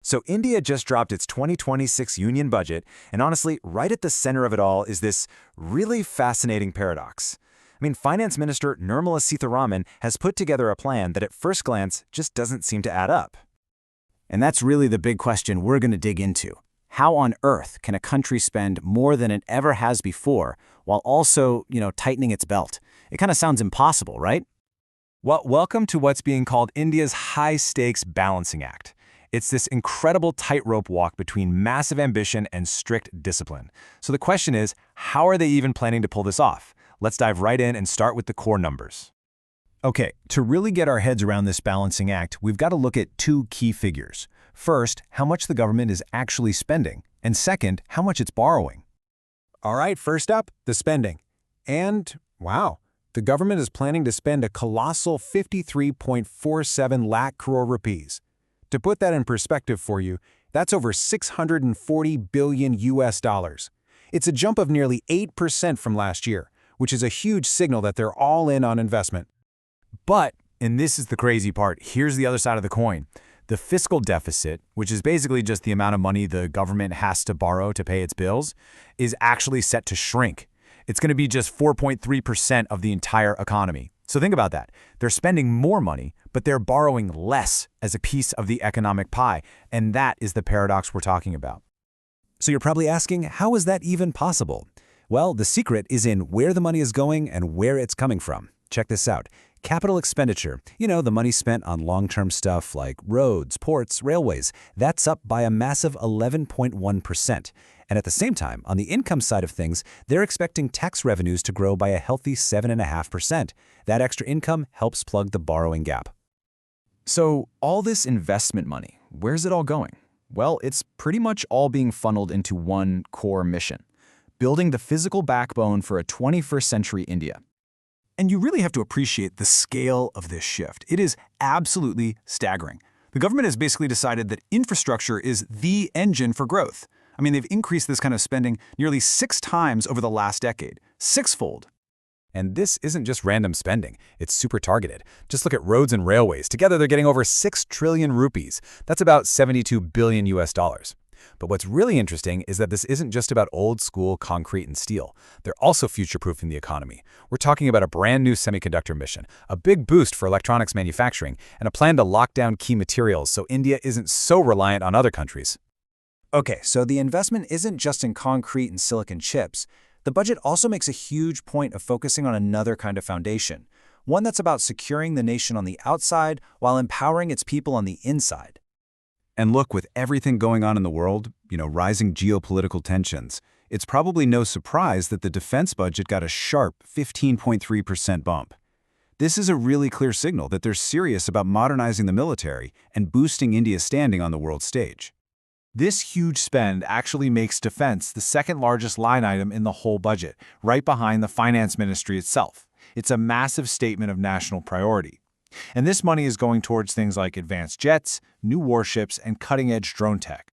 So India just dropped its 2026 union budget, and honestly, right at the center of it all is this really fascinating paradox. Finance Minister Nirmala Sitharaman has put together a plan that at first glance just doesn't seem to add up. And that's really the big question we're going to dig into. How on earth can a country spend more than it ever has before while also, tightening its belt? It kind of sounds impossible, right? Well, welcome to what's being called India's high-stakes balancing act. It's this incredible tightrope walk between massive ambition and strict discipline. So the question is, how are they even planning to pull this off? Let's dive right in and start with the core numbers. Okay, to really get our heads around this balancing act, we've got to look at two key figures. First, how much the government is actually spending, and second, how much it's borrowing. All right, first up, the spending. And, wow, the government is planning to spend a colossal 53.47 lakh crore rupees. To put that in perspective for you, that's over 640 billion US dollars. It's a jump of nearly 8% from last year, which is a huge signal that they're all in on investment. But, and this is the crazy part, here's the other side of the coin. The fiscal deficit, which is basically just the amount of money the government has to borrow to pay its bills, is actually set to shrink. It's going to be just 4.3% of the entire economy. So think about that. They're spending more money, but they're borrowing less as a piece of the economic pie, and that is the paradox we're talking about. So you're probably asking, how is that even possible? Well, the secret is in where the money is going and where it's coming from. Check this out. Capital expenditure, the money spent on long-term stuff like roads, ports, railways, that's up by a massive 11.1%. And at the same time, on the income side of things, they're expecting tax revenues to grow by a healthy 7.5%. That extra income helps plug the borrowing gap. So all this investment money, where's it all going? Well, it's pretty much all being funneled into one core mission: building the physical backbone for a 21st century India. And you really have to appreciate the scale of this shift. It is absolutely staggering. The government has basically decided that infrastructure is the engine for growth. They've increased this kind of spending nearly 6 times over the last decade, 6-fold. And this isn't just random spending, it's super targeted. Just look at roads and railways. Together they're getting over 6 trillion rupees. That's about 72 billion US dollars. But what's really interesting is that this isn't just about old-school concrete and steel. They're also future-proofing the economy. We're talking about a brand new semiconductor mission, a big boost for electronics manufacturing, and a plan to lock down key materials so India isn't so reliant on other countries. Okay, so the investment isn't just in concrete and silicon chips. The budget also makes a huge point of focusing on another kind of foundation, one that's about securing the nation on the outside while empowering its people on the inside. And look, with everything going on in the world, rising geopolitical tensions, it's probably no surprise that the defense budget got a sharp 15.3% bump. This is a really clear signal that they're serious about modernizing the military and boosting India's standing on the world stage. This huge spend actually makes defense the second largest line item in the whole budget, right behind the finance ministry itself. It's a massive statement of national priority. And this money is going towards things like advanced jets, new warships, and cutting-edge drone tech.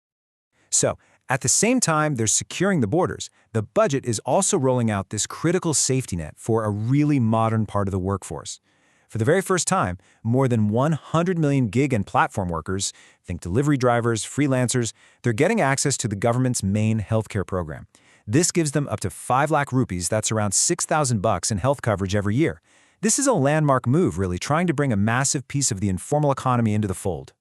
So, at the same time they're securing the borders, the budget is also rolling out this critical safety net for a really modern part of the workforce. For the very first time, more than 100 million gig and platform workers, think delivery drivers, freelancers, they're getting access to the government's main healthcare program. This gives them up to 5 lakh rupees, that's around $6,000 in health coverage every year. This is a landmark move, really, trying to bring a massive piece of the informal economy into the fold.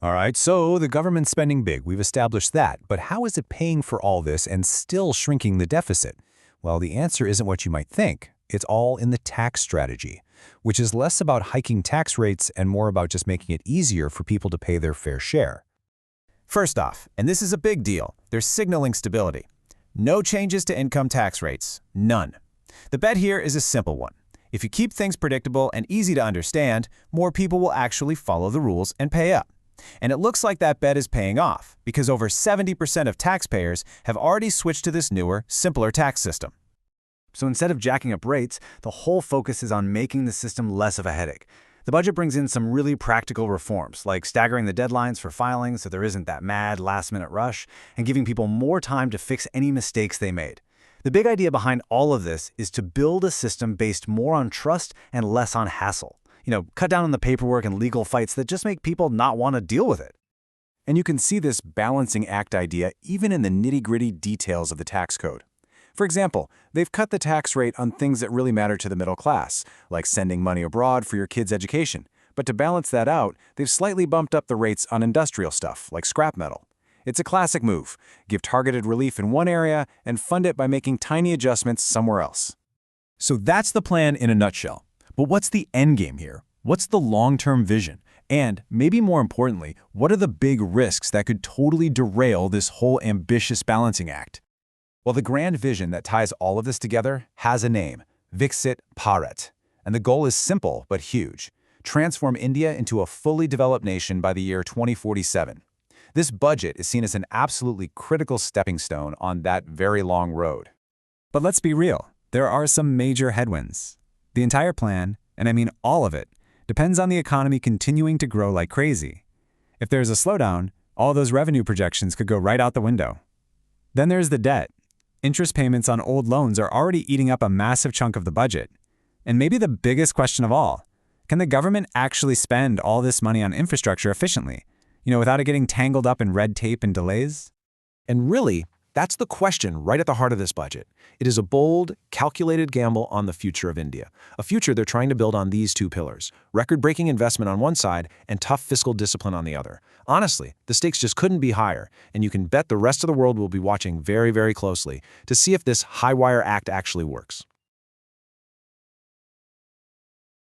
All right, so the government's spending big, we've established that, but how is it paying for all this and still shrinking the deficit? Well, the answer isn't what you might think. It's all in the tax strategy, which is less about hiking tax rates and more about just making it easier for people to pay their fair share. First off, and this is a big deal, they're signaling stability. No changes to income tax rates. None. The bet here is a simple one. If you keep things predictable and easy to understand, more people will actually follow the rules and pay up. And it looks like that bet is paying off, because over 70% of taxpayers have already switched to this newer, simpler tax system. So instead of jacking up rates, the whole focus is on making the system less of a headache. The budget brings in some really practical reforms, like staggering the deadlines for filing so there isn't that mad last-minute rush, and giving people more time to fix any mistakes they made. The big idea behind all of this is to build a system based more on trust and less on hassle. Cut down on the paperwork and legal fights that just make people not want to deal with it. And you can see this balancing act idea even in the nitty-gritty details of the tax code. For example, they've cut the tax rate on things that really matter to the middle class, like sending money abroad for your kids' education. But to balance that out, they've slightly bumped up the rates on industrial stuff, like scrap metal. It's a classic move. Give targeted relief in one area and fund it by making tiny adjustments somewhere else. So that's the plan in a nutshell. But what's the end game here? What's the long-term vision? And, maybe more importantly, what are the big risks that could totally derail this whole ambitious balancing act? Well, the grand vision that ties all of this together has a name, Viksit Bharat. And the goal is simple but huge. Transform India into a fully developed nation by the year 2047. This budget is seen as an absolutely critical stepping stone on that very long road. But let's be real, there are some major headwinds. The entire plan, and I mean all of it, depends on the economy continuing to grow like crazy. If there's a slowdown, all those revenue projections could go right out the window. Then there's the debt. Interest payments on old loans are already eating up a massive chunk of the budget. And maybe the biggest question of all, can the government actually spend all this money on infrastructure efficiently, without it getting tangled up in red tape and delays? And really, that's the question right at the heart of this budget. It is a bold, calculated gamble on the future of India, a future they're trying to build on these two pillars, record-breaking investment on one side and tough fiscal discipline on the other. Honestly, the stakes just couldn't be higher, and you can bet the rest of the world will be watching very, very closely to see if this high-wire act actually works.